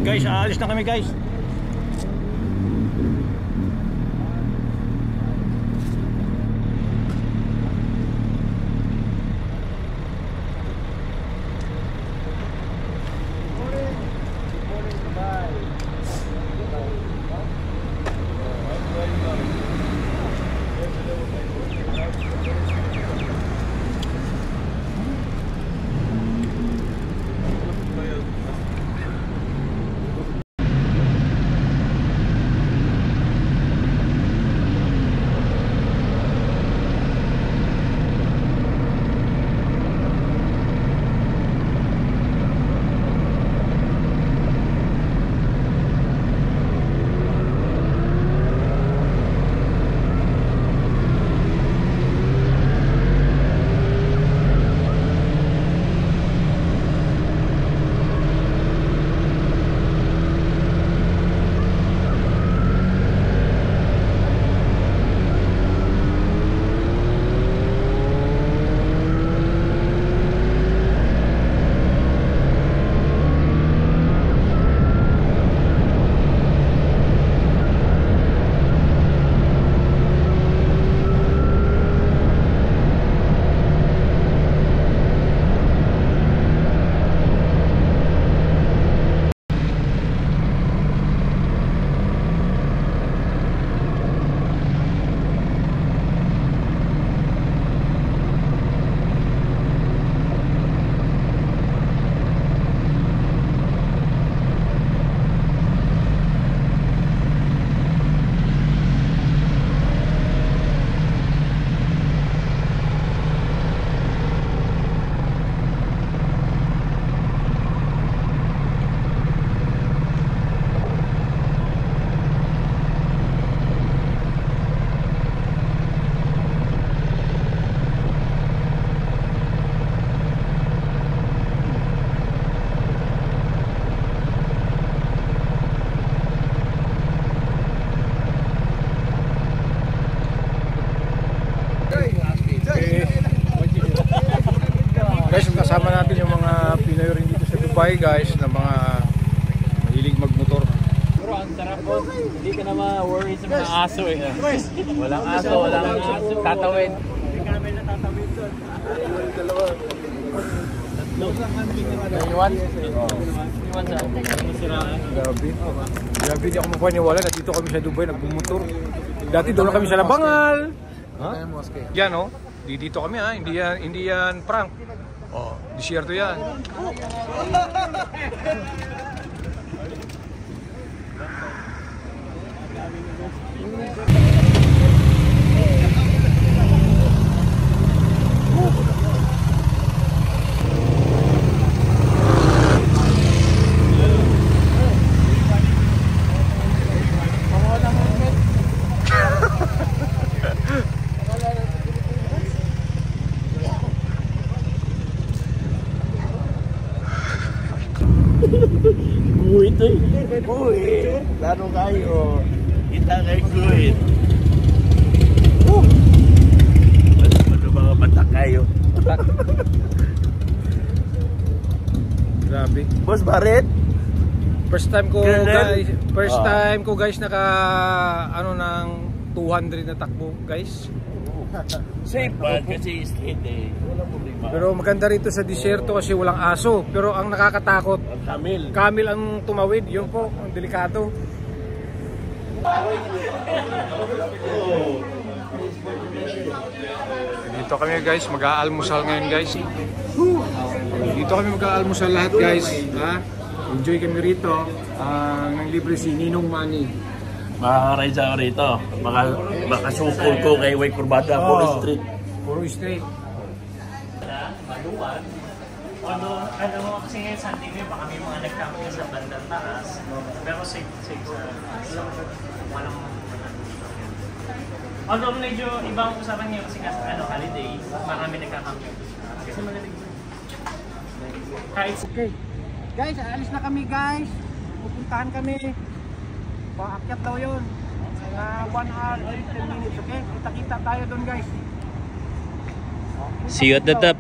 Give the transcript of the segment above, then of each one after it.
Guys, aalis na kami guys. Guys, kasama natin yung mga Pinoy rin dito sa Dubai guys, na mga mahilig magmotor. Bro, ang sarap po. Hindi ka na ma-worry sa mga aso eh. Walang aso, walang tatawid. Hindi kami na tatawid doon. Dalawa. Tatlo. Iwan? Iwan saan? Grabe. Grabe, di ako mapaniwala na dito kami sa Dubai nagbumotor. Dati doon kami sa Labangal. Ha? Yan oh. Dito kami ha. Hindi yan prank. Oh, disyerto yan. Guhit eh. Guhit. Laro kayo. Kita kayo guhit. Ano mga batak kayo? Grabe. Boss Barret? First time ko guys naka ano ng 200 na takbo guys. Safe ba? Kasi straight eh. Walang problema. Pero maganda rito sa disyerto kasi walang aso. Pero ang nakakatakot, camel ang tumawid. Yun po, ang delikado. Dito kami guys, mag-aalmusal ngayon guys. Dito kami mag-aalmusal lahat guys. Ha? Enjoy kami rito. Ang libre si Ninong Manny. Makaka-ride ako rito. Makasupol ko kay Way Corbada, Puro Street. Puro Street. Maluwag. Although, alam mo kasi ngayon Sunday ngayon, baka may mga nagkampi sa bandang taas. Pero safe sa walang although medyo ibang usapan ngayon kasi nga holiday, marami nagkakampi. Kasi malamig mo. Kahit okay. Guys, alis na kami guys. Pupuntahan kami. Paakyat daw yun. 1 hour, 10 minutes, okay? Kita-kita tayo doon guys. See you at the top.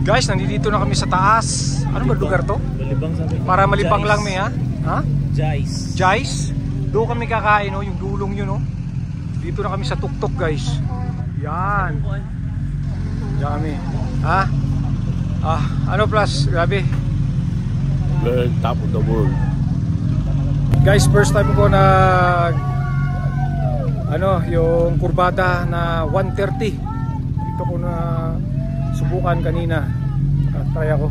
Guys, nandito na kami sa taas. Ano ba lugar to? Malibang sabi. Para malibang lang may ha? Ha? Jais. Jais? Doon kami kakain, no? Yung dulong yun, no? Dito na kami sa tuktok, guys. Yan. Diyan kami. Ha? Ano plus? Grabe. The top of the world. Guys, first time ko na yung kurbada na 130. Dito ko na subukan kanina. Try ako.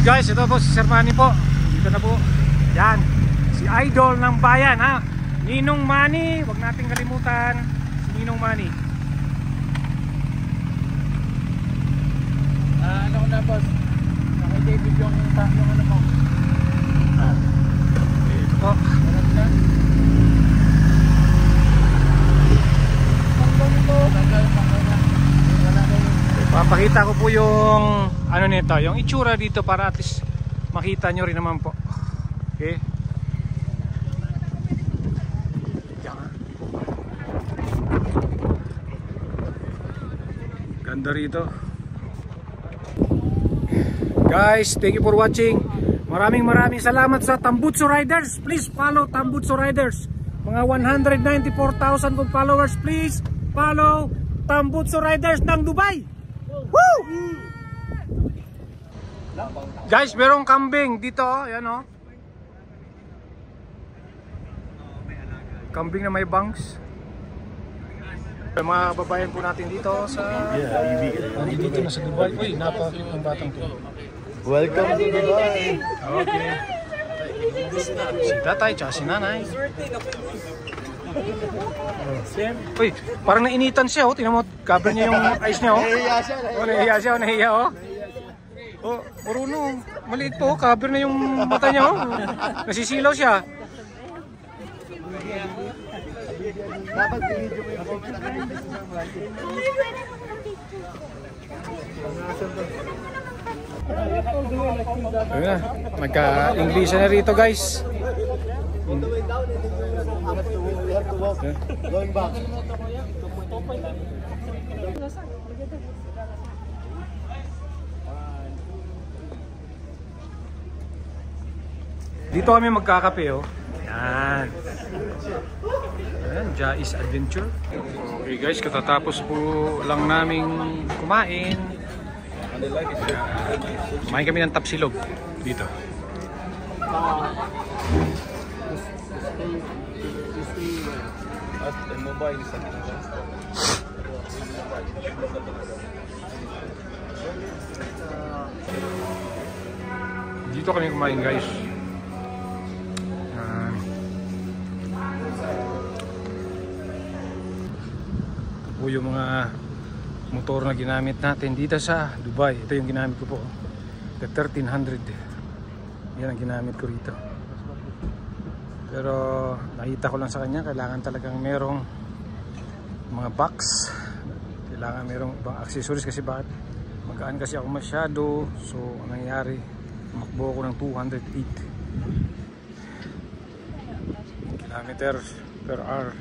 Guys, ito po si Sir Manny po. Dito na po. Yan. Si idol ng bayan, ha. Ninong Manny. Huwag nating kalimutan. Si Ninong Manny. Ano ko na boss? Naka-David yung ano mo. Dito po. Papakita ko po yung ano nito, yung itsura dito para at least makita nyo rin naman po. Okay. Ganda rito. Guys, thank you for watching. Maraming salamat sa Tambutso Riders. Please follow Tambutso Riders. Mga 194,000 kong followers. Please follow Tambutso Riders ng Dubai. Woo! Guys, merong kambing dito, yan oh. Kambing na may bangs. Mga kababayan po natin dito sa... dito na sa Dubai. Uy, napaka yung batang to. Welcome to Dubai. Okay. Si tatay, tsaka si nanay. Uy, parang nainitan siya, oh. Tingnan mo, cover niya yung eyes niya, oh. Nahihiya siya, nahihiya, oh. Oh, marunong. Maliit po, cover na yung mata niya, oh. Nasisilaw siya. Dapat video mo yung picture. Ayun na, nagka-English na rito, guys. Going back. Dito kami magkakape, oh. Yan. Ayan, Jais Adventure. Okay guys, katatapos po lang naming kumain. Kumain kami ng tapsilog dito. Dito kami kumain, guys. Po yung mga motor na ginamit natin dito sa Dubai. Ito yung ginamit ko po, the 1300. Yan ang ginamit ko rito. Pero nakita ko lang sa kanya, kailangan talagang merong mga box, kailangan merong ibang accessories. Kasi bakit? Magaan kasi ako masyado. So ang nangyari, makbo ko ng 208 kilometers per hour.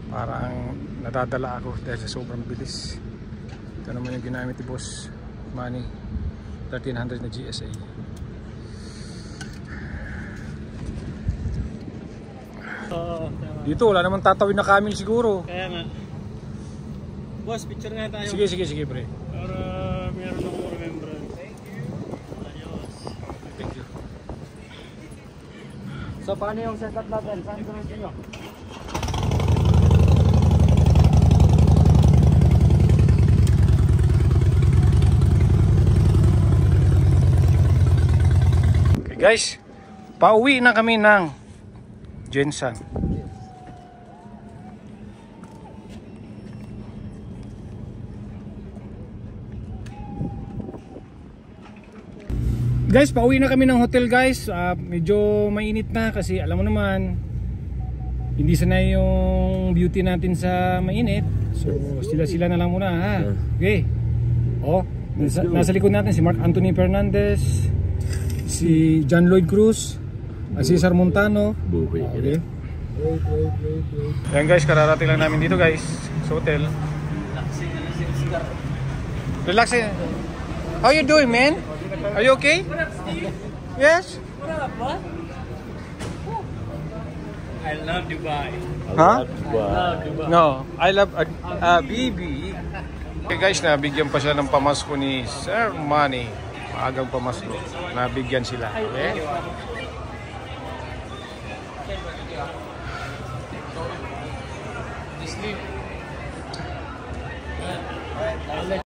Parang nadadala ako dahil sa sobrang bilis. Ito naman yung ginamit ni Boss Manny, 1300 na GSA. Dito wala naman tatawid na Camel siguro. Kaya nga. Boss, picture nga tayo. Sige pre. Para meron akong remembrance. Adios. Thank you. So paano yung setup natin? Saan ko nyo? Guys, pauwi na kami ng Jensan. Guys, pauwi na kami ng hotel, guys. Medyo mainit na kasi alam mo naman, hindi sanay yung beauty natin sa mainit. So sila na lang muna, ha. Okay. Oh, nasa likod natin si Mark Anthony Fernandez, si John Lloyd Cruz, Cesar Montano. Okay. Yan guys, kararating lang namin dito guys sa hotel. Relaxing. How you doing, man? Are you okay? What up, Steve? Yes? What up, bud? I love Dubai. Huh? Love Dubai. No, I love Bibi. Okay guys, nabigyan pa sila ng pamasko ni Sir Manny. Maagang pamasko. Nabigyan sila. Okay?